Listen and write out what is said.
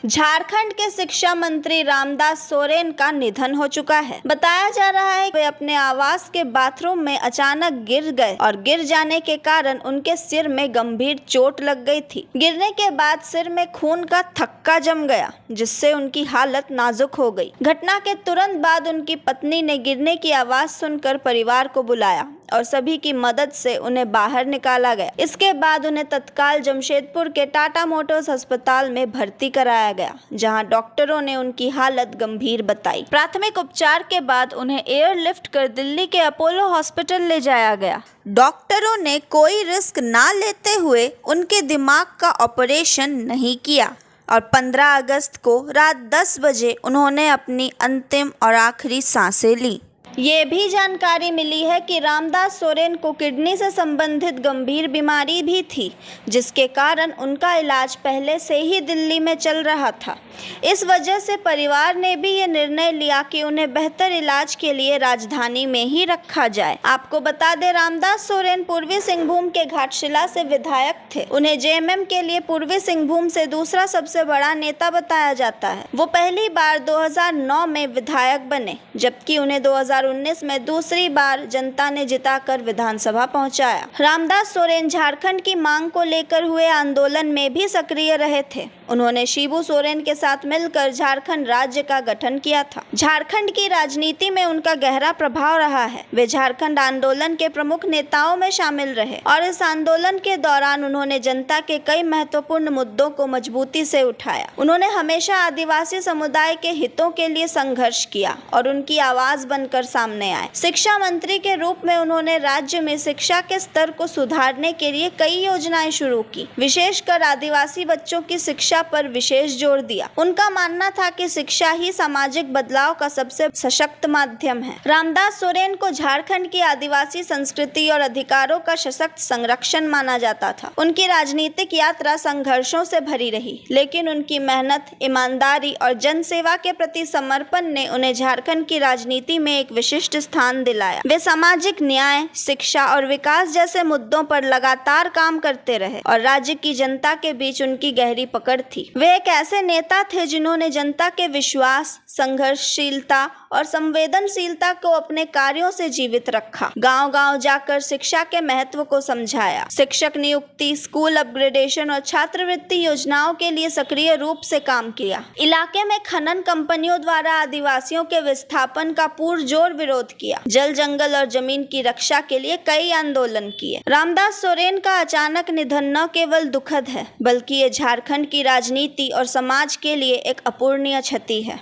झारखंड के शिक्षा मंत्री रामदास सोरेन का निधन हो चुका है। बताया जा रहा है कि वे अपने आवास के बाथरूम में अचानक गिर गए और गिर जाने के कारण उनके सिर में गंभीर चोट लग गई थी। गिरने के बाद सिर में खून का थक्का जम गया, जिससे उनकी हालत नाजुक हो गई। घटना के तुरंत बाद उनकी पत्नी ने गिरने की आवाज सुनकर परिवार को बुलाया और सभी की मदद से उन्हें बाहर निकाला गया। इसके बाद उन्हें तत्काल जमशेदपुर के टाटा मोटर्स अस्पताल में भर्ती कराया गया, जहां डॉक्टरों ने उनकी हालत गंभीर बताई। प्राथमिक उपचार के बाद उन्हें एयरलिफ्ट कर दिल्ली के अपोलो हॉस्पिटल ले जाया गया। डॉक्टरों ने कोई रिस्क ना लेते हुए उनके दिमाग का ऑपरेशन नहीं किया और 15 अगस्त को रात 10 बजे उन्होंने अपनी अंतिम और आखिरी सांसें ली। ये भी जानकारी मिली है कि रामदास सोरेन को किडनी से संबंधित गंभीर बीमारी भी थी, जिसके कारण उनका इलाज पहले से ही दिल्ली में चल रहा था। इस वजह से परिवार ने भी ये निर्णय लिया कि उन्हें बेहतर इलाज के लिए राजधानी में ही रखा जाए। आपको बता दें, रामदास सोरेन पूर्वी सिंहभूम के घाटशिला से विधायक थे। उन्हें जेएमएम के लिए पूर्वी सिंहभूम से दूसरा सबसे बड़ा नेता बताया जाता है। वो पहली बार 2009 में विधायक बने, जबकि उन्हें 2019 में दूसरी बार जनता ने जिताकर विधानसभा पहुंचाया। रामदास सोरेन झारखंड की मांग को लेकर हुए आंदोलन में भी सक्रिय रहे थे। उन्होंने शिबू सोरेन के साथ मिलकर झारखंड राज्य का गठन किया था। झारखंड की राजनीति में उनका गहरा प्रभाव रहा है। वे झारखंड आंदोलन के प्रमुख नेताओं में शामिल रहे और इस आंदोलन के दौरान उन्होंने जनता के कई महत्वपूर्ण मुद्दों को मजबूती से उठाया। उन्होंने हमेशा आदिवासी समुदाय के हितों के लिए संघर्ष किया और उनकी आवाज बनकर सामने आए। शिक्षा मंत्री के रूप में उन्होंने राज्य में शिक्षा के स्तर को सुधारने के लिए कई योजनाएं शुरू की। विशेषकर आदिवासी बच्चों की शिक्षा पर विशेष जोर दिया। उनका मानना था कि शिक्षा ही सामाजिक बदलाव का सबसे सशक्त माध्यम है। रामदास सोरेन को झारखंड की आदिवासी संस्कृति और अधिकारों का सशक्त संरक्षण माना जाता था। उनकी राजनीतिक यात्रा संघर्षों से भरी रही, लेकिन उनकी मेहनत, ईमानदारी और जनसेवा के प्रति समर्पण ने उन्हें झारखंड की राजनीति में एक विशिष्ट स्थान दिलाया। वे सामाजिक न्याय, शिक्षा और विकास जैसे मुद्दों पर लगातार काम करते रहे और राज्य की जनता के बीच उनकी गहरी पकड़ थी। वे एक ऐसे नेता थे जिन्होंने जनता के विश्वास, संघर्षशीलता और संवेदनशीलता को अपने कार्यों से जीवित रखा। गांव-गांव जाकर शिक्षा के महत्व को समझाया। शिक्षक नियुक्ति, स्कूल अपग्रेडेशन और छात्रवृत्ति योजनाओं के लिए सक्रिय रूप से काम किया। इलाके में खनन कंपनियों द्वारा आदिवासियों के विस्थापन का पुरजोर विरोध किया। जल, जंगल और जमीन की रक्षा के लिए कई आंदोलन किए। रामदास सोरेन का अचानक निधन न केवल दुखद है, बल्कि ये झारखंड की राजनीति और समाज के लिए एक अपूरणीय क्षति है।